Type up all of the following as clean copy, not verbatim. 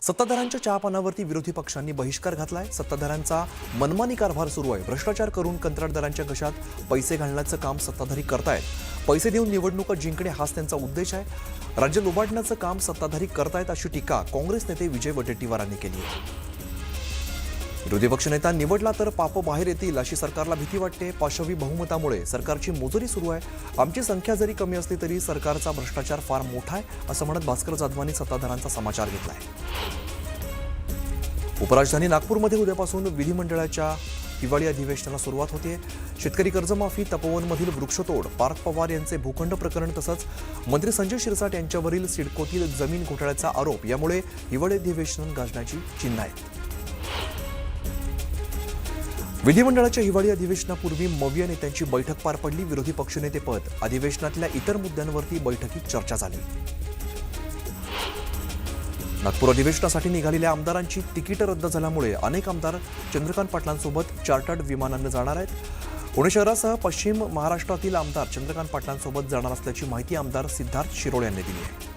सत्ताधाऱ्यांच्या चहापानावरती विरोधी पक्षांनी बहिष्कार घातलाय। सत्ताधाऱ्यांचा मनमानी कारभार सुरू आहे। भ्रष्टाचार करून कंत्राटदारांच्या घशात पैसे घालण्याचं काम सत्ताधारी करतायत। पैसे देऊन निवडणुका जिंकणे हाच त्यांचा उद्देश आहे। राज्य लुबाडण्याचं काम सत्ताधारी करतायत अशी टीका काँग्रेस नेते विजय वडेट्टीवारांनी केली आहे। विरोधी पक्षनेता निवडला तर पाप बाहेर येतील अशी सरकारला भीती वाटते। पाशवी बहुमतामुळे सरकारची मोजरी सुरू आहे। आमची संख्या जरी कमी असली तरी सरकारचा भ्रष्टाचार फार मोठा आहे असं म्हणत भास्कर जाधवांनी सत्ताधाऱ्यांचा समाचार घेतलाय। उपराजधानी नागपूरमध्ये उद्यापासून विधिमंडळाच्या हिवाळी अधिवेशनाला सुरुवात होते। शेतकरी कर्जमाफी, तपोवनमधील वृक्षतोड, पार्थ पवार यांचे भूखंड प्रकरण तसंच मंत्री संजय शिरसाट यांच्यावरील सिडकोतील जमीन घोटाळ्याचा आरोप यामुळे हिवाळी अधिवेशन गाजण्याची चिन्ह आहेत। विधिमंडळाच्या हिवाळी अधिवेशनापूर्वी मविया नेत्यांची बैठक पार पडली। विरोधी पक्षनेतेपद, अधिवेशनातल्या इतर मुद्द्यांवरती बैठकीत चर्चा झाली। नागपूर अधिवेशनासाठी निघालेल्या आमदारांची तिकीट रद्द झाल्यामुळे अनेक आमदार चंद्रकांत पाटलांसोबत चार्टर्ड विमानाने जाणार आहेत। पुणे शहरासह पश्चिम महाराष्ट्रातील आमदार चंद्रकांत पाटलांसोबत जाणार असल्याची माहिती आमदार सिद्धार्थ शिरोळे यांनी दिली आहे।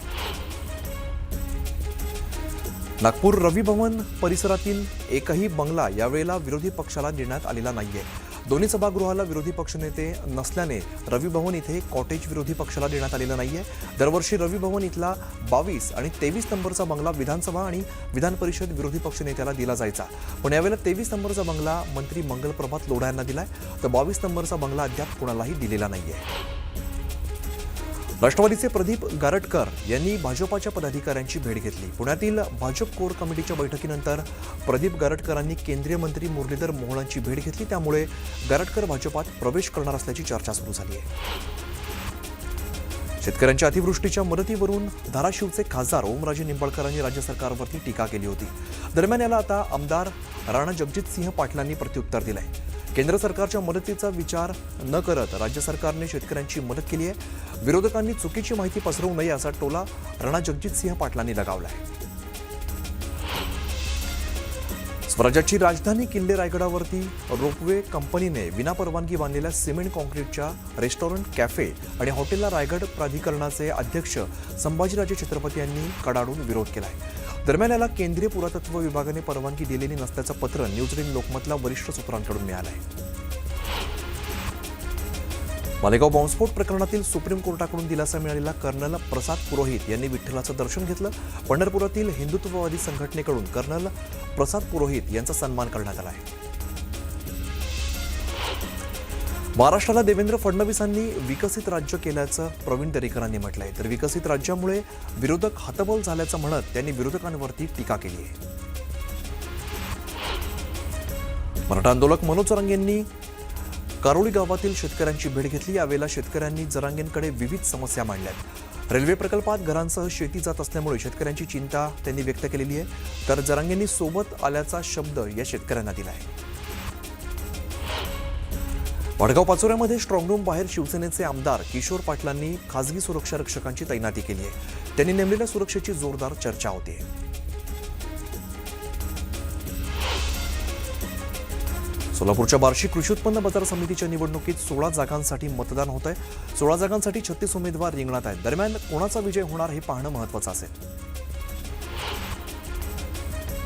नागपूर रवी भवन परिसरातील एकही बंगला यावेळेला विरोधी पक्षाला देण्यात आलेला नाहीये। दोन्ही सभागृहाला विरोधी पक्षनेते नसल्याने रवी भवन इथे कॉटेज विरोधी पक्षाला देण्यात आलेला नाहीये। दरवर्षी रवी भवन इथला 22 आणि 23 नंबरचा बंगला विधानसभा आणि विधान परिषद विरोधी पक्षनेत्याला दिला जायचा, पण यावेळेला 23 नंबरचा बंगला मंत्री मंगलप्रभात लोढा यांना दिलाय, तर 22 नंबरचा बंगला अद्याप कोणालाही दिलेला नाहीये। राष्ट्रवादीचे प्रदीप गारटकर यांनी भाजपाच्या पदाधिकाऱ्यांची भेट घेतली। पुण्यातील भाजप कोर कमिटीच्या बैठकीनंतर प्रदीप गारटकरांनी केंद्रीय मंत्री मुरलीधर मोहोळांची भेट घेतली, त्यामुळे गारटकर भाजपात प्रवेश करणार असल्याची चर्चा सुरू झाली आहे। शेतकऱ्यांच्या अतिवृष्टीच्या मदतीवरून धाराशिवचे खासदार ओमराजे निंबाळकरांनी राज्य सरकारवरती टीका केली होती। दरम्यान याला आता आमदार राणा जगजितसिंह पाटलांनी प्रत्युत्तर दिलंय। केंद्र सरकारच्या मदतीचा विचार न करत राज्य सरकारने शेतकऱ्यांची मदत केली आहे। विरोधकांनी चुकीची माहिती पसरवू नये असा टोला राणा जगजितसिंह पाटलांनी लगावलाय। स्वराज्याची राजधानी किल्ले रायगडावरती रोपवे कंपनीने विनापरवानगी बांधलेल्या सिमेंट कॉन्क्रीटच्या रेस्टॉरंट, कॅफे आणि हॉटेलला रायगड प्राधिकरणाचे अध्यक्ष संभाजीराजे छत्रपती यांनी कडाडून विरोध केलाय। दरम्यान याला केंद्रीय पुरातत्व विभागाने परवानगी दिलेली नसल्याचं पत्र न्यूज लोकमतला वरिष्ठ सूत्रांकडून मिळालं आहे। मालेगाव बॉम्बस्फोट प्रकरणातील सुप्रीम कोर्टाकडून दिलासा मिळालेला कर्नल प्रसाद पुरोहित यांनी विठ्ठलाचं दर्शन घेतलं। पंढरपुरातील हिंदुत्ववादी संघटनेकडून कर्नल प्रसाद पुरोहित यांचा सन्मान करण्यात आला आहे। महाराष्ट्राला देवेंद्र फडणवीसांनी विकसित राज्य केल्याचं प्रवीण दरेकरांनी म्हटलंय, तर विकसित राज्यामुळे विरोधक हतबल झाल्याचं म्हणत त्यांनी विरोधकांवरती टीका केली आहे। मराठा आंदोलक मनोज जरांगे यांनी कारोळी गावातील शेतकऱ्यांची भेट घेतली। यावेळेला शेतकऱ्यांनी जरांगेंकडे विविध समस्या मांडल्यात। रेल्वे प्रकल्पात घरांसह शेती जात असल्यामुळे शेतकऱ्यांची चिंता त्यांनी व्यक्त केलेली आहे, तर जरांगेंनी सोबत आल्याचा शब्द या शेतकऱ्यांना दिलाय। वडगाव पाचोऱ्यामध्ये स्ट्रॉंगरूम बाहेर शिवसेनेचे आमदार किशोर पाटलांनी खासगी सुरक्षा रक्षकांची तैनाती केली आहे। त्यांनी नेमलेल्या सुरक्षेची जोरदार चर्चा होते। सोलापूरच्या बार्शी कृषी उत्पन्न बाजार समितीच्या निवडणुकीत 16 जागांसाठी मतदान होत आहे। 16 जागांसाठी 36 उमेदवार रिंगणात आहेत। दरम्यान कोणाचा विजय होणार हे पाहणं महत्त्वाचं असेल।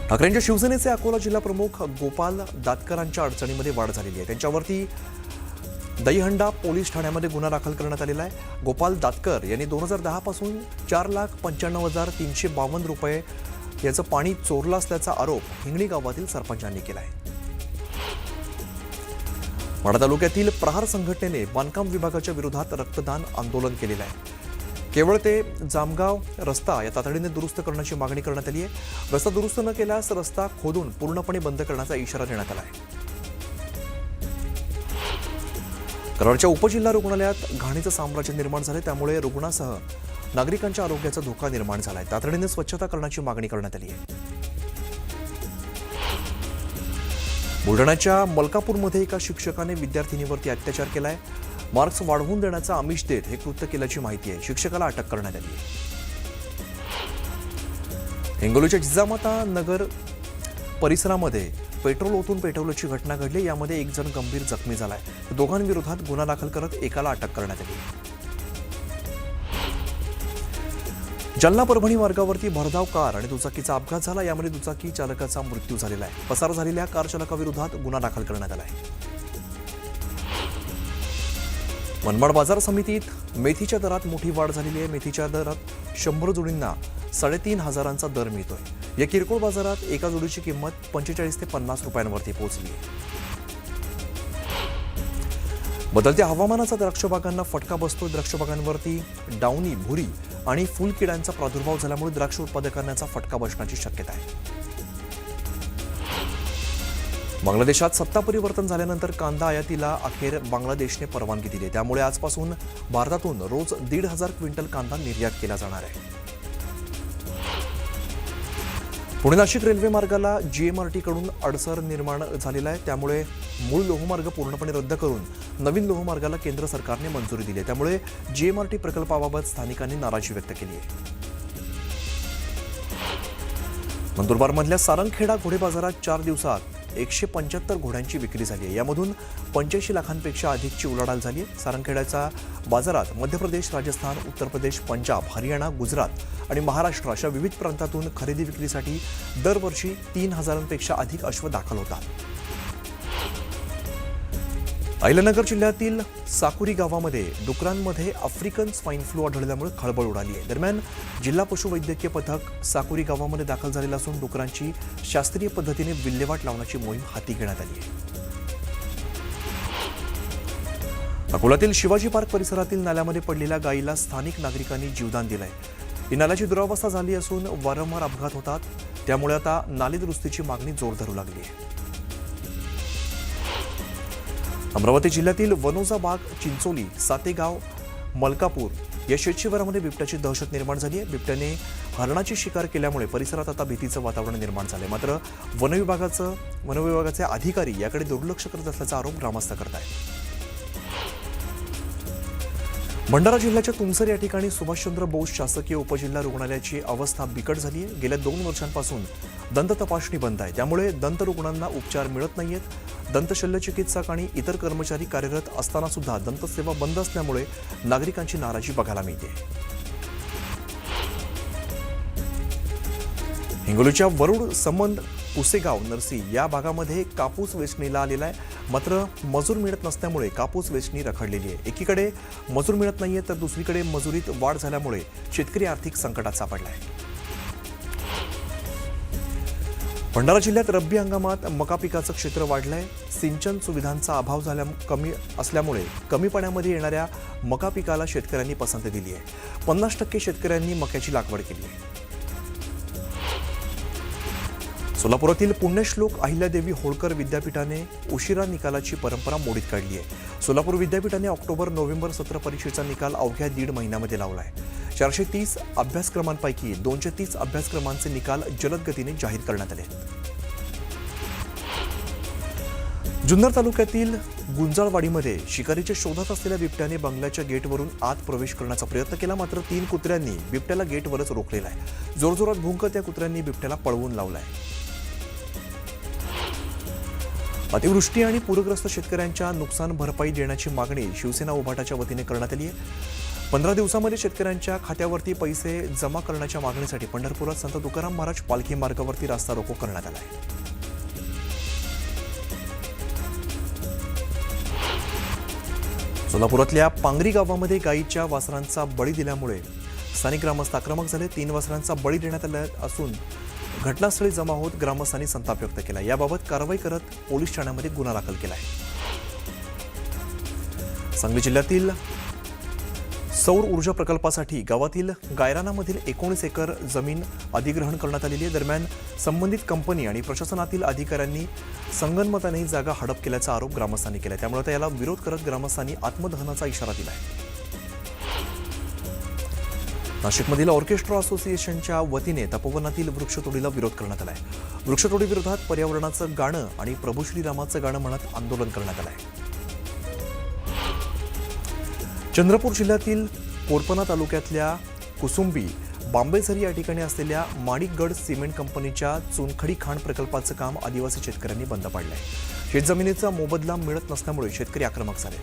ठाकरेंच्या शिवसेनेचे अकोला जिल्हा प्रमुख गोपाल दातकरांच्या अडचणीमध्ये वाढ झालेली आहे। त्यांच्यावरती दहीहंडा पोलीस ठाण्यामध्ये गुन्हा दाखल करण्यात आलेला आहे। गोपाल दातकर यांनी 2010 पासून 4,95,352 रुपये याचं पाणी चोरलं असल्याचा आरोप हिंगणी गावातील सरपंचांनी केला आहे। माढा तालुक्यातील प्रहार संघटनेने बांधकाम विभागाच्या विरोधात रक्तदान आंदोलन केलेलं आहे। केवळ ते जामगाव रस्ता या तातडीने दुरुस्त करण्याची मागणी करण्यात आली आहे। रस्ता दुरुस्त न केल्यास रस्ता खोदून पूर्णपणे बंद करण्याचा इशारा देण्यात आला आहे। कराडच्या उपजिल्हा रुग्णालयात घाणीचं साम्राज्य निर्माण झाले, त्यामुळे रुग्णासह नागरिकांच्या आरोग्याचा धोका निर्माण झालाय। तातडीने स्वच्छता करण्याची मागणी करण्यात आली आहे। बुलढाण्याच्या मलकापूरमध्ये एका शिक्षकाने विद्यार्थिनीवरती अत्याचार केलाय। मार्क्स वाढवून देण्याचा आमिष देत हे कृत्य केल्याची माहिती आहे। शिक्षकाला अटक करण्यात आली आहे। हिंगोलीच्या जिजामाता नगर परिसरामध्ये पेट्रोल ओतून पेटवल्याची घटना घडली। यामध्ये एक जण गंभीर जखमी झालाय। दोघांविरोधात गुन्हा दाखल करत एकाला अटक करण्यात आली। जालना परभणी मार्गावरती भरधाव कार आणि दुचाकीचा अपघात झाला. यामध्ये दुचाकी चालकाचा मृत्यू झालेला आहे. पसार झालेल्या कार चालकाविरोधात गुन्हा दाखल करण्यात आला आहे. मनमाड बाजार समितीत मेथीच्या दरात मोठी वाढ झालेली आहे. मेथीच्या दरात 100 जोडींना 3,500चा दर मिळतोय. या किरकोळ बाजारात एका जोडीची किंमत 45 ते 50 रुपयांवरती पोहोचली आहे. बदलत्या हवामानाचा द्राक्ष बागांना फटका बसतो. द्राक्ष बागांवरती डाउनी, भुरी आणि फुलकिड्यांचा प्रादुर्भाव झाल्यामुळे द्राक्ष उत्पादकांना याचा फटका बसण्याची शक्यता आहे. बांगलादेशात सत्ता परिवर्तन झाल्यानंतर कांदा आयातीला अखेर बांगलादेशने परवानगी दिली. त्यामुळे आजपासून भारतातून रोज 1,500 क्विंटल कांदा निर्यात केला जाणार आहे. पुणे नाशिक रेल्वे मार्गाला GMRT कडून अडसर निर्माण झालेला आहे. त्यामुळे मूळ लोहमार्ग पूर्णपणे रद्द करून नवीन लोहमार्गाला केंद्र सरकारने मंजुरी दिली. त्यामुळे GMRT प्रकल्पाबाबत स्थानिकांनी नाराजी व्यक्त केली आहे. नंदुरबारमधल्या सारंगखेडा घोडे बाजारात 4 दिवसात 175 घोड्यांची विक्री झाली आहे. यामधून 85 लाखांपेक्षा अधिकची उलाढाल झाली आहे. सारंगखेड्याच्या बाजारात मध्य प्रदेश, राजस्थान, उत्तर प्रदेश, पंजाब, हरियाणा, गुजरात आणि महाराष्ट्र अशा विविध प्रांतातून खरेदी विक्रीसाठी दरवर्षी 3,000पेक्षा अधिक अश्व दाखल होतात. अहिल्यानगर जिल्ह्यातील साकुरी गावामध्ये डुकरांमध्ये आफ्रिकन स्वाईन फ्लू आढळल्यामुळे खळबळ उडाली आहे. दरम्यान जिल्हा पशुवैद्यकीय पथक साकुरी गावामध्ये दाखल झालेलं असून डुकरांची शास्त्रीय पद्धतीने विल्हेवाट लावण्याची मोहीम हाती घेण्यात आली आहे. अकोल्यातील शिवाजी पार्क परिसरातील नाल्यामध्ये पडलेल्या गायीला स्थानिक नागरिकांनी जीवदान दिलंय. ही नाल्याची दुरावस्था झाली असून वारंवार अपघात होतात. त्यामुळे आता नाले दुरुस्तीची मागणी जोर धरू लागली आहे. अमरावती जिल्ह्यातील वनोजा बाग, चिंचोली, सातेगाव, मलकापूर या शेतशिवारामध्ये बिबट्याची दहशत निर्माण झाली आहे. बिबट्याने हरणाची शिकार केल्यामुळे परिसरात आता भीतीचं वातावरण निर्माण झालंय. मात्र वनविभागाचे अधिकारी याकडे दुर्लक्ष करत असल्याचा आरोप ग्रामस्थ करत आहेत. भंडारा जिल्ह्याच्या तुमसर या ठिकाणी सुभाषचंद्र बोस शासकीय उपजिल्हा रुग्णालयाची अवस्था बिकट झाली आहे. गेल्या 2 वर्षांपासून दंत तपासणी बंद आहे. त्यामुळे दंत रुग्णांना उपचार मिळत नाहीयेत. दंत शल्यचिकित्सक आणि इतर कर्मचारी कार्यरत असताना सुद्धा दंतसेवा बंद असल्यामुळे नागरिकांची नाराजी बघायला मिळते. हिंगोलीच्या वरुड, संबंध, पुसेगाव, नरसी या भागामध्ये कापूस वेचणीला आलेला आहे. मात्र मजूर मिळत नसल्यामुळे कापूस वेचणी रखडलेली आहे. एकीकडे मजूर मिळत नाहीये तर दुसरीकडे मजुरीत वाढ झाल्यामुळे शेतकरी आर्थिक संकटात सापडला आहे. भंडारा जिल्ह्यात रब्बी हंगामात मका पिकाचं क्षेत्र वाढलंय. सिंचन सुविधांचा अभाव कमी असल्यामुळे कमी पाण्यामध्ये येणाऱ्या मका पिकाला शेतकऱ्यांनी पसंती दिली आहे. 50% शेतकऱ्यांनी मक्याची लागवड केली आहे. सोलापुरातील पुण्यश्लोक अहिल्यादेवी होळकर विद्यापीठाने उशिरा निकालाची परंपरा मोडीत काढली आहे. सोलापूर विद्यापीठाने ऑक्टोबर-नोव्हेंबर सत्र परीक्षेचा निकाल अवघ्या 1.5 महिन्यामध्ये लावला आहे. 430 अभ्यासक्रमांपैकी 230 अभ्यासक्रमांचे निकाल जलद गतीने जाहीर करण्यात आले. जुन्नर तालुक्यातील गुंजाळवाडीमध्ये शिकारीच्या शोधात असलेल्या बिबट्याने बंगल्याच्या गेटवरून आत प्रवेश करण्याचा प्रयत्न केला. मात्र 3 कुत्र्यांनी बिबट्याला गेटवरच रोखलेला आहे. जोरजोरात भुंकत त्या कुत्र्यांनी बिबट्याला पळवून लावलाय. अतिवृष्टी आणि पूरग्रस्त शेतकऱ्यांच्या नुकसान भरपाई देण्याची मागणी शिवसेना उभाटाच्या वतीने करण्यात आली आहे. 15 दिवसांमध्ये शेतकऱ्यांच्या खात्यावरती पैसे जमा करण्याच्या मागणीसाठी पंढरपुरात संत तुकाराम महाराज पालखी मार्गावरती रास्ता रोको करण्यात आला आहे. सोलापुरातल्या पांगरी गावामध्ये गायीच्या वासरांचा बळी दिल्यामुळे स्थानिक ग्रामस्थ आक्रमक झाले. 3 वासरांचा बळी देण्यात आला असून घटनास्थळी जमा होत ग्रामस्थांनी संताप व्यक्त केला. याबाबत कारवाई करत पोलीस ठाण्यामध्ये गुन्हा दाखल केला आहे. सांगली जिल्ह्यातील सौर ऊर्जा प्रकल्पासाठी गावातील गायरानामधील 19 एकर जमीन अधिग्रहण करण्यात आलेली आहे. दरम्यान संबंधित कंपनी आणि प्रशासनातील अधिकाऱ्यांनी संगनमताने ही जागा हडप केल्याचा आरोप ग्रामस्थांनी केला. त्यामुळे आता याला विरोध करत ग्रामस्थांनी आत्मदहनाचा इशारा दिला आहे. नाशिकमधील ऑर्केस्ट्रा असोसिएशनच्या वतीने तपोवनातील वृक्षतोडीला विरोध करण्यात आला आहे. वृक्षतोडी विरोधात पर्यावरणाचं गाणं आणि प्रभू श्रीरामाचं गाणं म्हणत आंदोलन करण्यात आलं आहे. चंद्रपूर जिल्ह्यातील कोरपना तालुक्यातल्या कुसुंबी, बांबेझरी या ठिकाणी असलेल्या माणिकगड सिमेंट कंपनीच्या चुनखडी खाण प्रकल्पाचं काम आदिवासी शेतकऱ्यांनी बंद पाडलं आहे. शेतजमिनीचा मोबदला मिळत नसल्यामुळे शेतकरी आक्रमक झाले.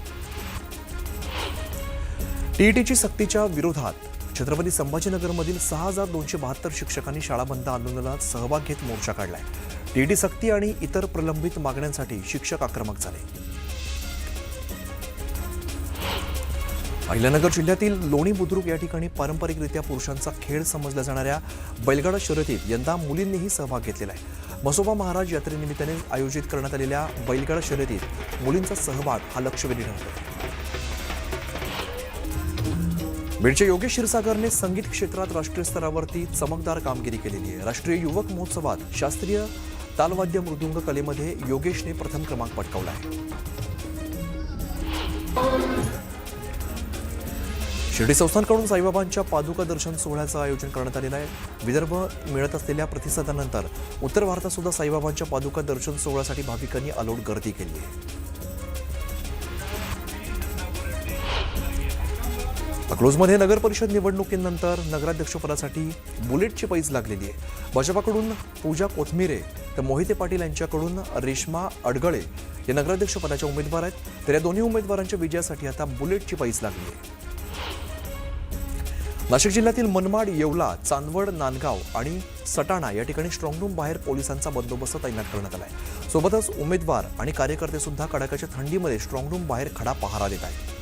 टीईटीची सक्तीच्या विरोधात छत्रपती संभाजीनगरमधील 6,272 शिक्षकांनी शाळा बंद आंदोलनात सहभाग घेत मोर्चा काढलाय. टीईटी सक्ती आणि इतर प्रलंबित मागण्यांसाठी शिक्षक आक्रमक झाले. अहिल्यानगर जिल्ह्यातील लोणी बुद्रुक या ठिकाणी पारंपरिकरित्या पुरुषांचा खेळ समजल्या जाणाऱ्या बैलगाडा शर्यतीत यंदा मुलींनीही सहभाग घेतलेला आहे. म्हसोबा महाराज यात्रेनिमित्ताने आयोजित करण्यात आलेल्या बैलगाडा शर्यतीत मुलींचा सहभाग हा लक्षवेधी ठरतो. बीडच्या योगेश क्षीरसागरने संगीत क्षेत्रात राष्ट्रीय स्तरावरती चमकदार कामगिरी केलेली आहे. राष्ट्रीय युवक महोत्सवात शास्त्रीय तालवाद्य मृदुंग कलेमध्ये योगेशने प्रथम क्रमांक पटकावला आहे. शिर्डी संस्थानकडून साईबाबांच्या पादुका दर्शन सोहळ्याचं आयोजन करण्यात आलेलं आहे. विदर्भ मिळत असलेल्या प्रतिसादानंतर उत्तर भारतात सुद्धा साईबाबांच्या पादुका दर्शन सोहळ्यासाठी भाविकांनी अलोट गर्दी केली आहे. अकलूजमध्ये नगर परिषद निवडणुकीनंतर नगराध्यक्षपदासाठी बुलेटची पैज लागलेली आहे. भाजपाकडून पूजा कोथमिरे तर मोहिते पाटील यांच्याकडून रेश्मा अडगळे या नगराध्यक्षपदाच्या उमेदवार आहेत. तर या दोन्ही उमेदवारांच्या विजयासाठी आता बुलेटची पैज लागली आहे. नाशिक जिल्ह्यातील मनमाड, येवला, चांदवड, नांदगाव आणि सटाणा या ठिकाणी स्ट्रॉंगरूम बाहेर पोलिसांचा बंदोबस्त तैनात करण्यात आला आहे. सोबतच उमेदवार आणि कार्यकर्ते सुद्धा कडाक्याच्या थंडीमध्ये स्ट्रॉंगरूम बाहेर खडा पहारा देत आहेत.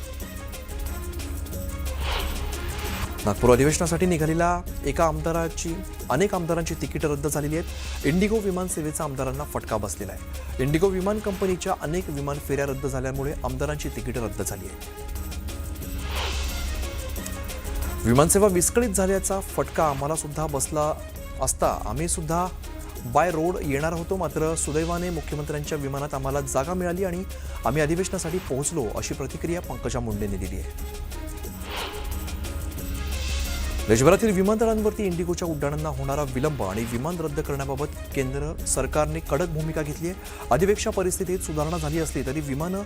नागपूर अधिवेशनासाठी निघालेल्या अनेक आमदारांची तिकीटं रद्द झालेली आहेत. इंडिगो विमान सेवेचा आमदारांना फटका बसलेला आहे. इंडिगो विमान कंपनीच्या अनेक विमान फेऱ्या रद्द झाल्यामुळे आमदारांची तिकीटं रद्द झाली आहेत. विमानसेवा विस्कळीत झाल्याचा फटका आम्हाला सुद्धा बसला असता आम्ही सुद्धा बाय रोड येणार होतो, मात्र सुदैवाने मुख्यमंत्र्यांच्या विमानात आम्हाला जागा मिळाली आणि आम्ही अधिवेशनासाठी पोहोचलो, अशी प्रतिक्रिया पंकजा मुंडेंनी दिली आहे. देशभरातील विमानतळांवरती इंडिगोच्या उड्डाणांना होणारा विलंब आणि विमान रद्द करण्याबाबत केंद्र सरकारने कडक भूमिका घेतली आहे. अधिवेशना परिस्थितीत सुधारणा झाली असली तरी विमानं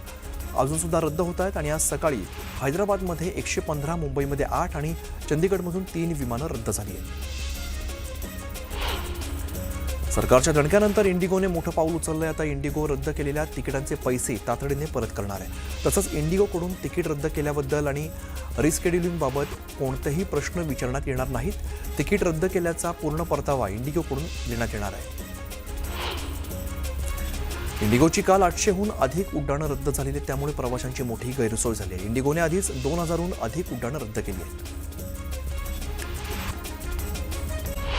अजून सुद्धा रद्द होत आहेत आणि आज सकाळी हैदराबादमध्ये 115, मुंबईमध्ये 8 आणि चंदीगडमधून 3 विमानं रद्द झाली आहेत. सरकारच्या दणक्यानंतर इंडिगोने मोठं पाऊल उचललंय. आता इंडिगो रद्द केलेल्या तिकिटांचे पैसे तातडीने परत करणार आहे. तसंच इंडिगोकडून तिकीट रद्द केल्याबद्दल आणि रिस्केड्युलिंगबाबत कोणतेही प्रश्न विचारण्यात येणार नाहीत. तिकीट रद्द केल्याचा पूर्ण परतावा इंडिगोकडून देण्यात येणार आहे. इंडिगोची काल 800हून अधिक उड्डाणं रद्द झालेली आहेत, त्यामुळे प्रवाशांची मोठी गैरसोय झाली आहे. इंडिगोने आधीच 2000हून अधिक उड्डाणं रद्द केली आहेत.